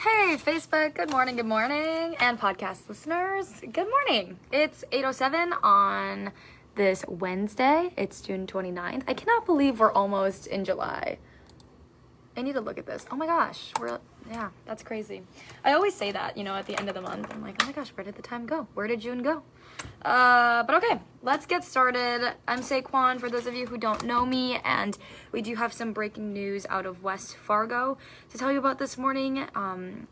Hey, Facebook, good morning, and podcast listeners, good morning. It's 8:07 on this Wednesday. It's June 29th. I cannot believe we're almost in July. I need to look at this. Oh my gosh, yeah, that's crazy. I always say that, at the end of the month. I'm like, oh my gosh, where did the time go? Where did June go? But okay, let's get started. I'm Se Kwon, for those of you who don't know me, and we do have some breaking news out of West Fargo to tell you about this morning.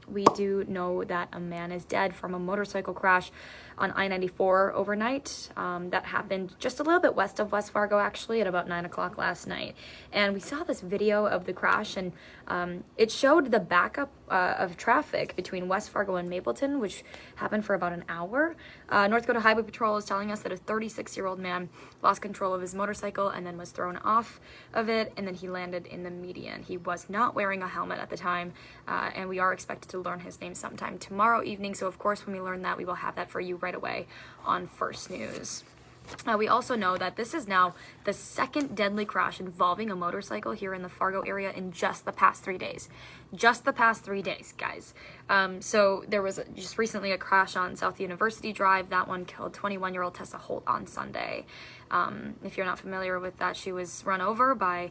We do know that a man is dead from a motorcycle crash on I-94 overnight. That happened just a little bit west of West Fargo, actually, at about 9 o'clock last night. And we saw this video of the crash, and it showed the backup of traffic between West Fargo and Mapleton, which happened for about an hour. North Dakota Highway Patrol is telling us that a 36-year-old man lost control of his motorcycle and then was thrown off of it, and then he landed in the median. He was not wearing a helmet at the time, and we are expected to learn his name sometime tomorrow evening. So of course, when we learn that, we will have that for you right away on First News. We also know that this is now the second deadly crash involving a motorcycle here in the Fargo area in just the past 3 days. Just the past 3 days, guys. So there was just recently a crash on South University Drive. That one killed 21-year-old Tessa Holt on Sunday. If you're not familiar with that, she was run over by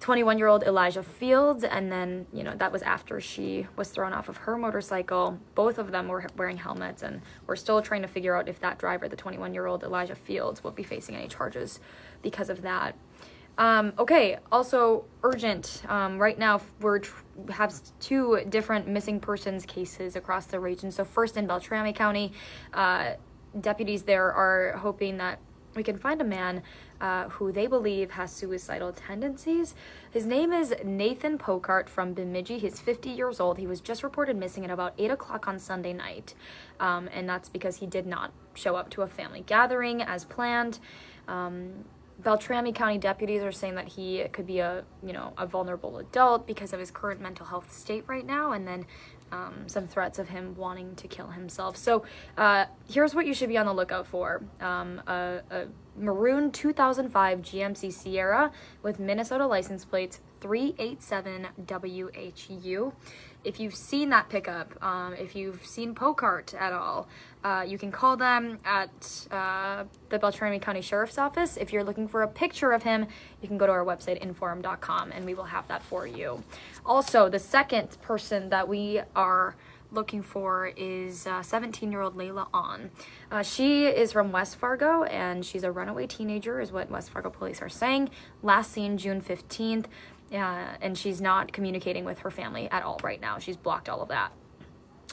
21-year-old Elijah Fields, and then, that was after she was thrown off of her motorcycle. Both of them were wearing helmets, and we're still trying to figure out if that driver, the 21-year-old Elijah Fields, will be facing any charges because of that. Okay, also urgent. Right now, we have two different missing persons cases across the region. So first in Beltrami County, deputies there are hoping that we can find a man who they believe has suicidal tendencies. His name is Nathan Pokart from Bemidji. He's 50 years old. He was just reported missing at about 8 o'clock on Sunday night. And that's because he did not show up to a family gathering as planned. Beltrami County deputies are saying that he could be a vulnerable adult because of his current mental health state right now, and then some threats of him wanting to kill himself. So here's what you should be on the lookout for. A maroon 2005 GMC Sierra with Minnesota license plates 387WHU. If you've seen that pickup, if you've seen Pokart at all, you can call them at the Beltrami County Sheriff's Office. If you're looking for a picture of him, you can go to our website, InForum.com, and we will have that for you. Also, the second person that we are looking for is 17-year-old Layla On. She is from West Fargo, and she's a runaway teenager, is what West Fargo police are saying. Last seen June 15th. And she's not communicating with her family at all right now. She's blocked all of that.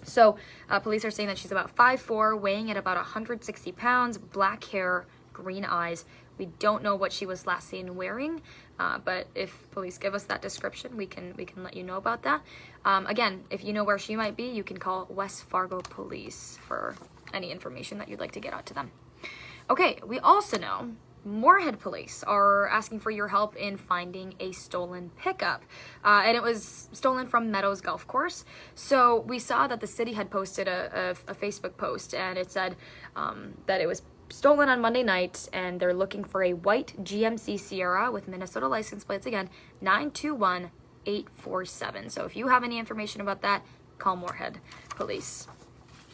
So police are saying that she's about 5'4", weighing at about 160 pounds, black hair, green eyes. We don't know what she was last seen wearing, but if police give us that description, we can let you know about that. Again, if you know where she might be, you can call West Fargo Police for any information that you'd like to get out to them. Okay, we also know Moorhead police are asking for your help in finding a stolen pickup. And it was stolen from Meadows Golf Course. So we saw that the city had posted a Facebook post, and it said that it was stolen on Monday night, and they're looking for a white GMC Sierra with Minnesota license plates, again, 921847. So if you have any information about that, call Moorhead police.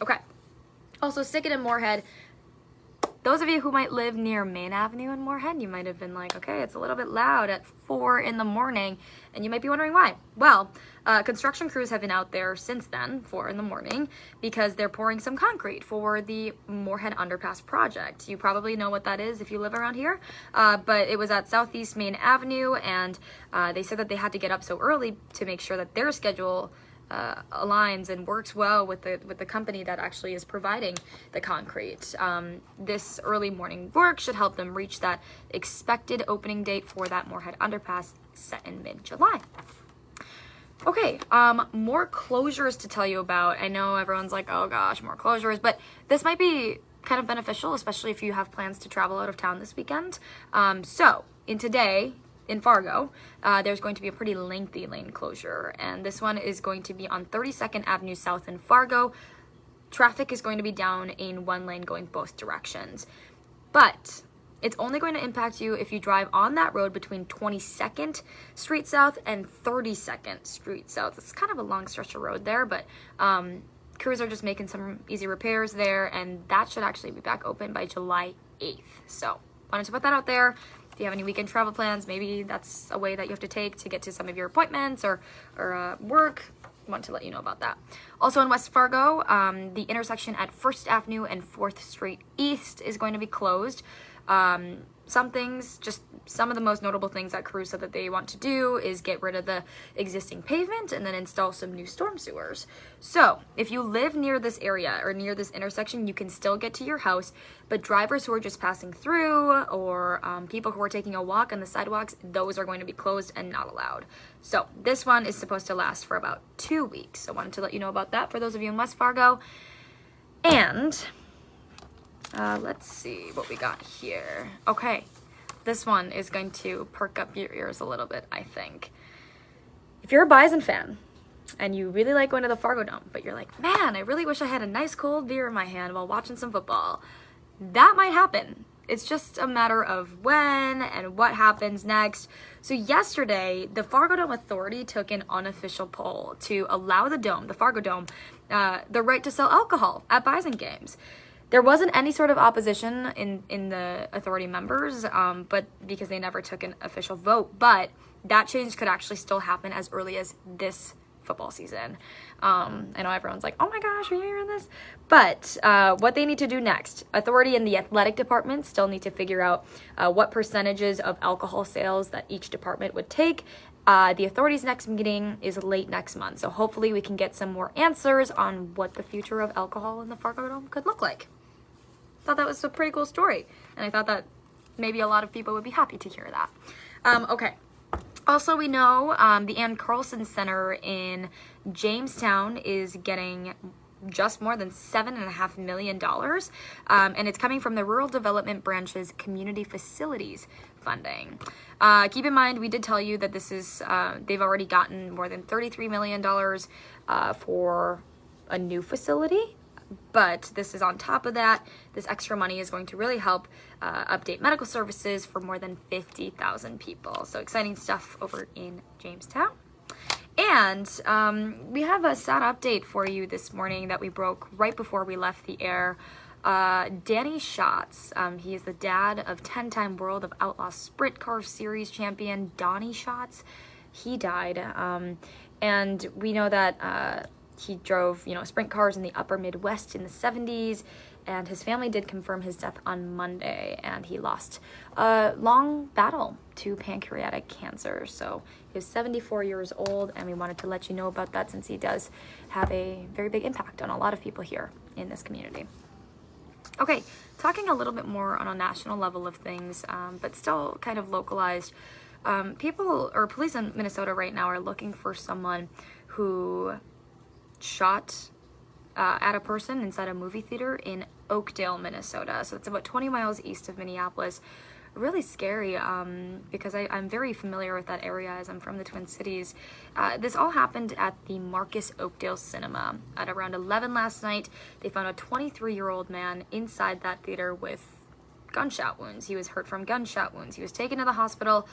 Okay. Also, sticking in Moorhead, those of you who might live near Main Avenue in Moorhead, you might have been like, okay, it's a little bit loud at 4 in the morning, and you might be wondering why. Well, construction crews have been out there since then, 4 in the morning, because they're pouring some concrete for the Moorhead underpass project. You probably know what that is if you live around here, but it was at Southeast Main Avenue, and they said that they had to get up so early to make sure that their schedule aligns and works well with the company that actually is providing the concrete. This early morning work should help them reach that expected opening date for that Moorhead underpass set in mid-July. Okay, more closures to tell you about. I know everyone's like, oh gosh, more closures, but this might be kind of beneficial, especially if you have plans to travel out of town this weekend. So in Fargo, there's going to be a pretty lengthy lane closure, and this one is going to be on 32nd Avenue South in Fargo. Traffic is going to be down in one lane going both directions. But it's only going to impact you if you drive on that road between 22nd Street South and 32nd Street South. It's kind of a long stretch of road there, but crews are just making some easy repairs there, and that should actually be back open by July 8th. So wanted to put that out there. If you have any weekend travel plans, maybe that's a way that you have to take to get to some of your appointments or work. Want to let you know about that. Also in West Fargo, the intersection at 1st Avenue and 4th Street East is going to be closed. Some things, just some of the most notable things that crews said that they want to do is get rid of the existing pavement and then install some new storm sewers. So if you live near this area or near this intersection, you can still get to your house, but drivers who are just passing through or people who are taking a walk on the sidewalks, those are going to be closed and not allowed. So this one is supposed to last for about 2 weeks. So I wanted to let you know about that for those of you in West Fargo. And let's see what we got here. Okay, this one is going to perk up your ears a little bit, I think. If you're a Bison fan and you really like going to the Fargodome, but you're like, man, I really wish I had a nice cold beer in my hand while watching some football, that might happen. It's just a matter of when and what happens next. So yesterday, the Fargodome Authority took an unofficial poll to allow the Fargodome, the right to sell alcohol at Bison games. There wasn't any sort of opposition in the authority members, but because they never took an official vote. But that change could actually still happen as early as this football season. I know everyone's like, oh my gosh, are you hearing this? But what they need to do next, authority and the athletic department still need to figure out what percentages of alcohol sales that each department would take. The authority's next meeting is late next month. So hopefully we can get some more answers on what the future of alcohol in the Fargodome could look like. Thought that was a pretty cool story, and I thought that maybe a lot of people would be happy to hear that. Okay. Also, we know the Carlsen Center in Jamestown is getting just more than $7.5 million, and it's coming from the Rural Development Branch's Community Facilities funding. Keep in mind, we did tell you that this is they've already gotten more than $33 million for a new facility. But this is on top of that. This extra money is going to really help update medical services for more than 50,000 people. So exciting stuff over in Jamestown. And we have a sad update for you this morning that we broke right before we left the air. Donny Schatz, he is the dad of 10-time World of Outlaw Sprint Car Series champion Donny Schatz. He died. And we know that he drove, sprint cars in the upper Midwest in the 70s, and his family did confirm his death on Monday, and he lost a long battle to pancreatic cancer. So he was 74 years old, and we wanted to let you know about that since he does have a very big impact on a lot of people here in this community. Okay, talking a little bit more on a national level of things, but still kind of localized. Police in Minnesota right now are looking for someone who shot at a person inside a movie theater in Oakdale, Minnesota. So it's about 20 miles east of Minneapolis. Really scary because I'm very familiar with that area as I'm from the Twin Cities. This all happened at the Marcus Oakdale Cinema. At around 11 last night, they found a 23-year-old man inside that theater with gunshot wounds. He was hurt from gunshot wounds. He was taken to the hospital.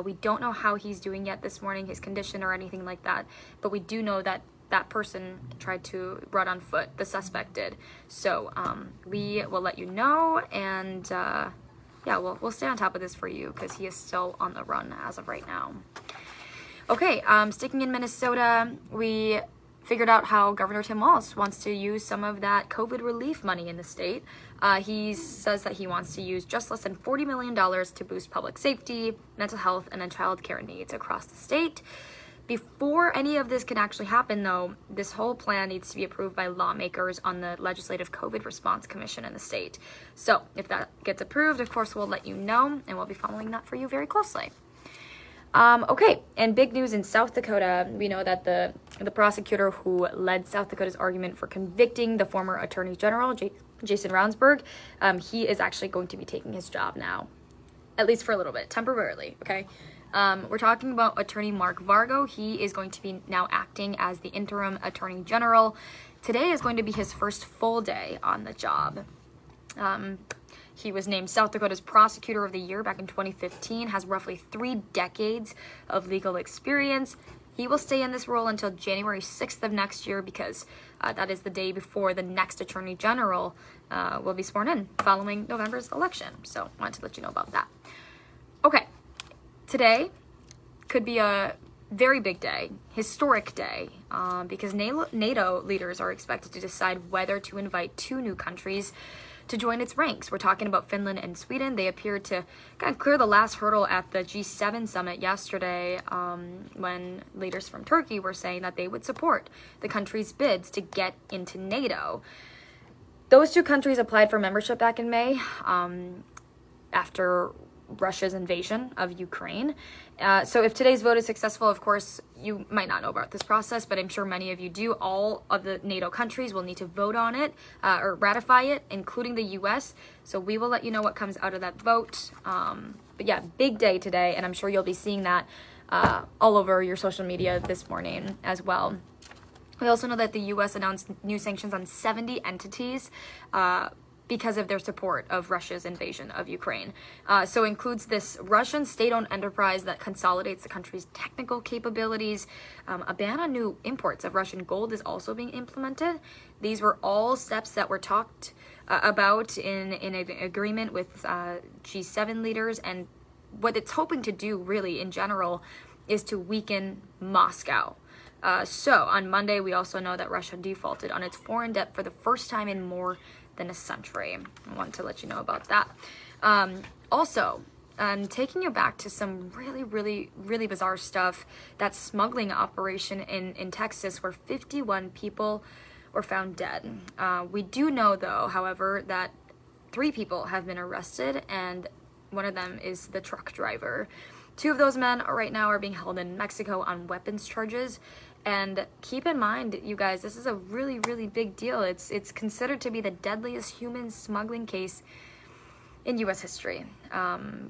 We don't know how he's doing yet this morning, his condition or anything like that, but we do know that that person tried to run on foot, the suspect did. So we will let you know, and we'll stay on top of this for you because he is still on the run as of right now. Okay, sticking in Minnesota, we figured out how Governor Tim Walz wants to use some of that COVID relief money in the state. He says that he wants to use just less than $40 million to boost public safety, mental health, and then child care needs across the state. Before any of this can actually happen, though, this whole plan needs to be approved by lawmakers on the Legislative COVID Response Commission in the state. So if that gets approved, of course, we'll let you know, and we'll be following that for you very closely. Okay, and big news in South Dakota. We know that the prosecutor who led South Dakota's argument for convicting the former Attorney General, Jason Ravnsborg, he is actually going to be taking his job now, at least for a little bit, temporarily, okay? We're talking about Attorney Mark Vargo. He is going to be now acting as the interim Attorney General. Today is going to be his first full day on the job. He was named South Dakota's Prosecutor of the Year back in 2015, has roughly 3 decades of legal experience. He will stay in this role until January 6th of next year because that is the day before the next Attorney General will be sworn in following November's election. So I wanted to let you know about that. Okay, today could be a very big day, historic day, because NATO leaders are expected to decide whether to invite 2 new countries to join its ranks. We're talking about Finland and Sweden. They appeared to kind of clear the last hurdle at the G7 summit yesterday when leaders from Turkey were saying that they would support the country's bids to get into NATO. Those 2 countries applied for membership back in May after Russia's invasion of Ukraine. So if today's vote is successful, of course, you might not know about this process, but I'm sure many of you do. All of the NATO countries will need to vote on it or ratify it, including the US. So we will let you know what comes out of that vote. But yeah, big day today, and I'm sure you'll be seeing that all over your social media this morning as well. We also know that the US announced new sanctions on 70 entities because of their support of Russia's invasion of Ukraine. So includes this Russian state-owned enterprise that consolidates the country's technical capabilities. A ban on new imports of Russian gold is also being implemented. These were all steps that were talked about in an agreement with G7 leaders, and what it's hoping to do really in general is to weaken Moscow. So on Monday, we also know that Russia defaulted on its foreign debt for the first time in more than a century. I want to let you know about that. Also, taking you back to some really bizarre stuff, that smuggling operation in Texas where 51 people were found dead. We do know, though, however, that 3 people have been arrested, and one of them is the truck driver. 2 of those men right now are being held in Mexico on weapons charges. And keep in mind, you guys, this is a really big deal. It's considered to be the deadliest human smuggling case in U.S. history.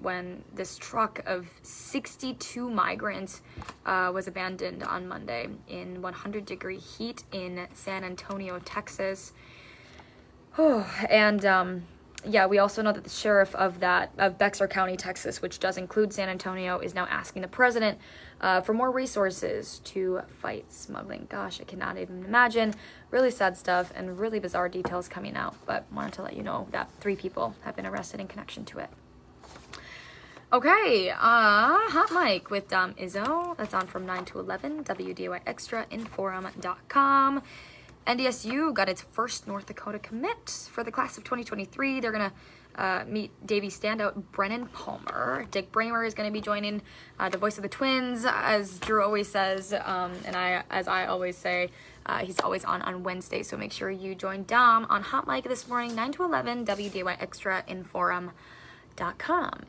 When this truck of 62 migrants was abandoned on Monday in 100-degree heat in San Antonio, Texas. Yeah, we also know that the sheriff of Bexar County, Texas, which does include San Antonio, is now asking the president for more resources to fight smuggling. Gosh, I cannot even imagine. Really sad stuff and really bizarre details coming out, but wanted to let you know that 3 people have been arrested in connection to it. Okay, Hot Mic with Izzo. That's on from 9 to 11, WDAY Extra, InForum.com. NDSU got its first North Dakota commit for the class of 2023. They're going to meet Davie standout Brennan Palmer. Dick Bremer is going to be joining the voice of the Twins, as Drew always says, and as I always say, he's always on Wednesday, so make sure you join Dom on Hot Mic this morning, 9 to 11, WDAY Extra, InForum.com.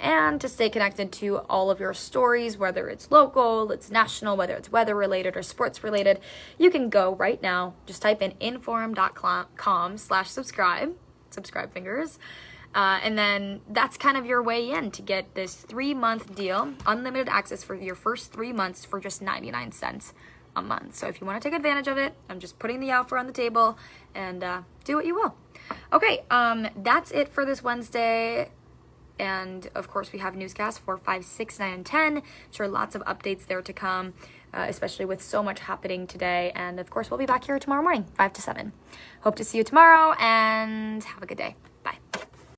And to stay connected to all of your stories, whether it's local, it's national, whether it's weather related or sports related, you can go right now. Just type in inforum.com/subscribe, subscribe fingers. And then that's kind of your way in to get this 3-month deal, unlimited access for your first 3 months for just 99 cents a month. So if you want to take advantage of it, I'm just putting the offer on the table, and do what you will. Okay, that's it for this Wednesday. And of course, we have newscasts 4, 5, 6, 9, and 10. Sure, lots of updates there to come, especially with so much happening today. And of course, we'll be back here tomorrow morning, 5 to 7. Hope to see you tomorrow, and have a good day.